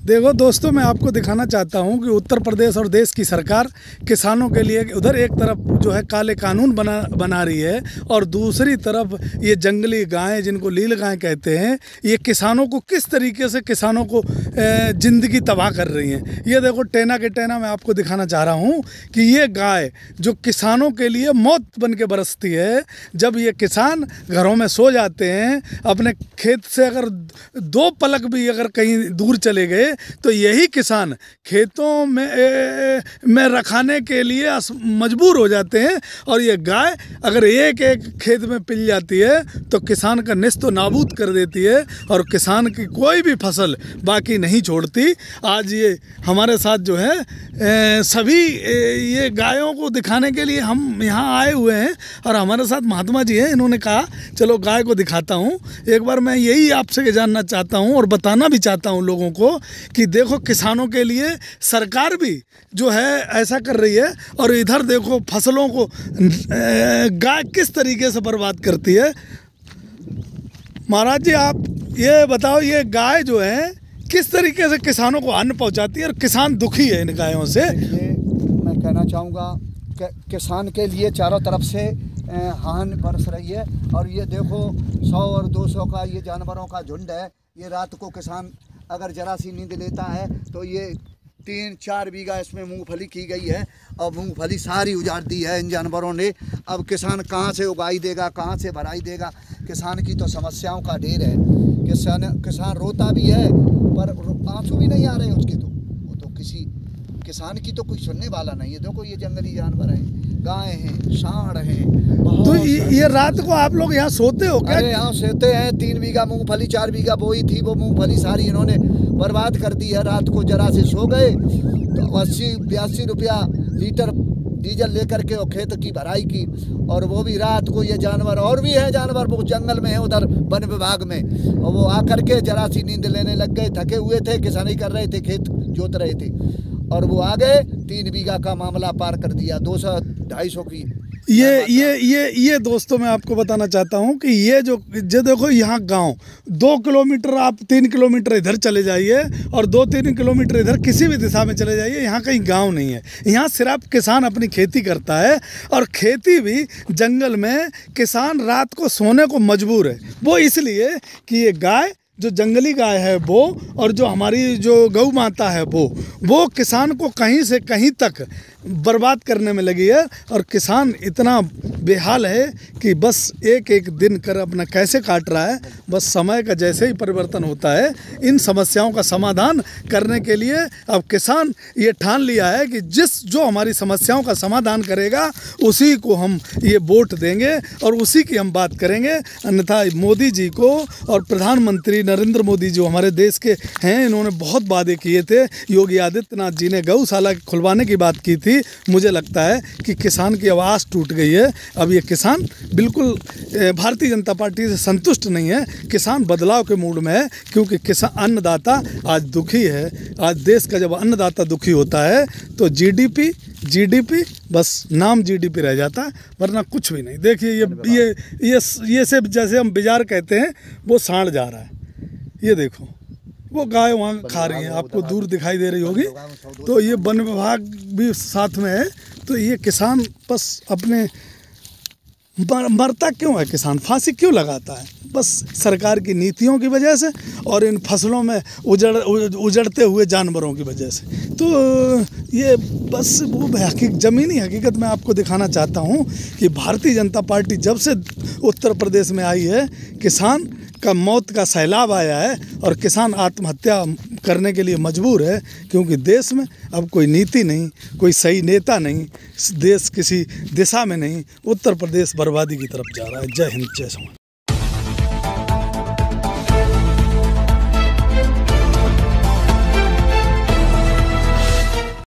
देखो दोस्तों, मैं आपको दिखाना चाहता हूं कि उत्तर प्रदेश और देश की सरकार किसानों के लिए उधर एक तरफ जो है काले कानून बना रही है और दूसरी तरफ ये जंगली गायें जिनको लील गाय कहते हैं, ये किसानों को किस तरीके से किसानों को ज़िंदगी तबाह कर रही हैं। ये देखो टेना के टेना मैं आपको दिखाना चाह रहा हूँ कि ये गाय जो किसानों के लिए मौत बन के बरसती है। जब ये किसान घरों में सो जाते हैं, अपने खेत से अगर 2 पलक भी अगर कहीं दूर चले गए तो यही किसान खेतों में रखाने के लिए मजबूर हो जाते हैं। और ये गाय अगर एक एक खेत में पिल जाती है तो किसान का निस्तो नाबूद कर देती है और किसान की कोई भी फसल बाकी नहीं छोड़ती। आज ये हमारे साथ जो है सभी ये गायों को दिखाने के लिए हम यहाँ आए हुए हैं और हमारे साथ महात्मा जी हैं। इन्होंने कहा चलो गाय को दिखाता हूँ। एक बार मैं यही आपसे जानना चाहता हूँ और बताना भी चाहता हूँ लोगों को कि देखो किसानों के लिए सरकार भी जो है ऐसा कर रही है और इधर देखो फसलों को गाय किस तरीके से बर्बाद करती है। महाराज जी, आप ये बताओ, ये गाय जो है किस तरीके से किसानों को अन्न पहुंचाती है और किसान दुखी है इन गायों से। मैं कहना चाहूँगा कि किसान के लिए चारों तरफ से हानि बरस रही है। और ये देखो 100 और 200 का ये जानवरों का झुंड है। ये रात को किसान अगर जरा सी नींद लेता है तो ये 3-4 बीघा इसमें मूंगफली की गई है और मूंगफली सारी उजाड़ दी है इन जानवरों ने। अब किसान कहाँ से उगाई देगा, कहाँ से भराई देगा। किसान की तो समस्याओं का ढेर है। किसान रोता भी है पर आंसू भी नहीं आ रहे उसके। तो वो तो किसी किसान की तो कोई सुनने वाला नहीं है। देखो ये जंगली जानवर हैं, गाय हैं, सांड हैं। तो ये रात को आप लोग यहाँ सोते हो क्या? अरे यहाँ सोते हैं। 3 बीघा मूंगफली 4 बीघा बोई थी, वो मूंगफली सारी इन्होंने बर्बाद कर दी है। रात को जरा से सो गए तो 80-82 रुपया लीटर डीजल लेकर के और खेत की भराई की। और वो भी रात को ये जानवर और भी है जानवर वो जंगल में है उधर वन विभाग में, और वो आकर के जरा सी नींद लेने लग गए। थके हुए थे, किसानी कर रहे थे, खेत जोत रहे थे और वो आ गए 3 बीघा का मामला पार कर दिया 200-250 की। ये दोस्तों मैं आपको बताना चाहता हूँ कि ये जो देखो यहाँ गांव 2 किलोमीटर, आप 3 किलोमीटर इधर चले जाइए और 2-3 किलोमीटर इधर किसी भी दिशा में चले जाइए, यहाँ कहीं गांव नहीं है। यहाँ सिर्फ किसान अपनी खेती करता है और खेती भी जंगल में किसान रात को सोने को मजबूर है। वो इसलिए कि ये गाय जो जंगली गाय है वो और जो हमारी जो गौ माता है वो किसान को कहीं से कहीं तक बर्बाद करने में लगी है। और किसान इतना बेहाल है कि बस एक एक दिन कर अपना कैसे काट रहा है। बस समय का जैसे ही परिवर्तन होता है, इन समस्याओं का समाधान करने के लिए अब किसान ये ठान लिया है कि जो हमारी समस्याओं का समाधान करेगा उसी को हम ये वोट देंगे और उसी की हम बात करेंगे। अन्यथा मोदी जी को और प्रधानमंत्री नरेंद्र मोदी जो हमारे देश के हैं, इन्होंने बहुत वादे किए थे। योगी आदित्यनाथ जी ने गौशाला खुलवाने की बात की थी। मुझे लगता है कि किसान की आवाज़ टूट गई है। अब ये किसान बिल्कुल भारतीय जनता पार्टी से संतुष्ट नहीं है। किसान बदलाव के मूड में है क्योंकि किसान अन्नदाता आज दुखी है। आज देश का जब अन्नदाता दुखी होता है तो जीडीपी बस नाम जीडीपी रह जाता है, वरना कुछ भी नहीं। देखिए ये से जैसे हम बाजार कहते हैं वो सांड जा रहा है। ये देखो वो गाय वहाँ खा रही है, आपको दूर दिखाई दे रही होगी। तो ये वन विभाग भी साथ में है। तो ये किसान बस अपने मरता क्यों है, किसान फांसी क्यों लगाता है? बस सरकार की नीतियों की वजह से और इन फसलों में उजड़ते हुए जानवरों की वजह से। तो ये बस वो ज़मीनी हकीकत में आपको दिखाना चाहता हूँ कि भारतीय जनता पार्टी जब से उत्तर प्रदेश में आई है, किसान का मौत का सैलाब आया है और किसान आत्महत्या करने के लिए मजबूर है क्योंकि देश में अब कोई नीति नहीं, कोई सही नेता नहीं, देश किसी दिशा में नहीं। उत्तर प्रदेश बर्बादी की तरफ जा रहा है। जय हिंद, जय समाज।